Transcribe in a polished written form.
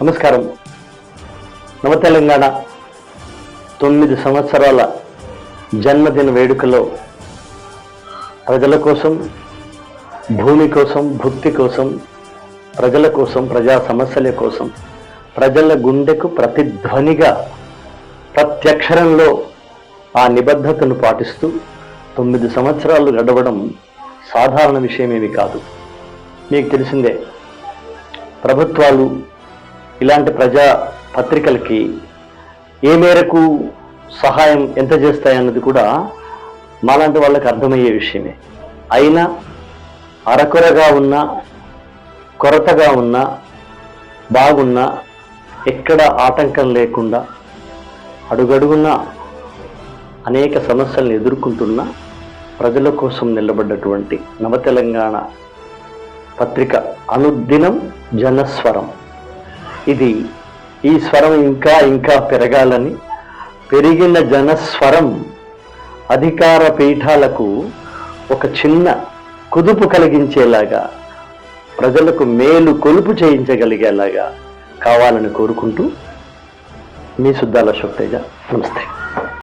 నమస్కారం. నవ తెలంగాణ 9 సంవత్సరాల జన్మదిన వేడుకలో ప్రజల కోసం, భూమి కోసం, భుక్తి కోసం, ప్రజల కోసం, ప్రజా సమస్యల కోసం, ప్రజల గుండెకు ప్రతిధ్వనిగా ప్రత్యక్షరంలో ఆ నిబద్ధతను పాటిస్తూ 9 సంవత్సరాలు గడవడం సాధారణ విషయమేమి కాదు. మీకు తెలిసిందే, ప్రభుత్వాలు ఇలాంటి ప్రజా పత్రికలకి ఏ మేరకు సహాయం ఎంత చేస్తాయన్నది కూడా మాలాంటి వాళ్ళకి అర్థమయ్యే విషయమే. అయినా అరకొరగా ఉన్నా, కొరతగా ఉన్నా, బాగున్నా, ఎక్కడ ఆటంకం లేకుండా అడుగడుగున అనేక సమస్యలను ఎదుర్కొంటున్న ప్రజల కోసం నిలబడ్డటువంటి నవ తెలంగాణ పత్రిక అనుదినం జనస్వరం. ఈ స్వరం ఇంకా ఇంకా పెరగాలని, పెరిగిన జనస్వరం అధికార పీఠాలకు ఒక చిన్న కుదుపు కలిగించేలాగా, ప్రజలకు మేలు కొలుపు చేయించగలిగేలాగా కావాలని కోరుకుంటూ మీ సుద్దాల అశోక్ తేజ. నమస్తే.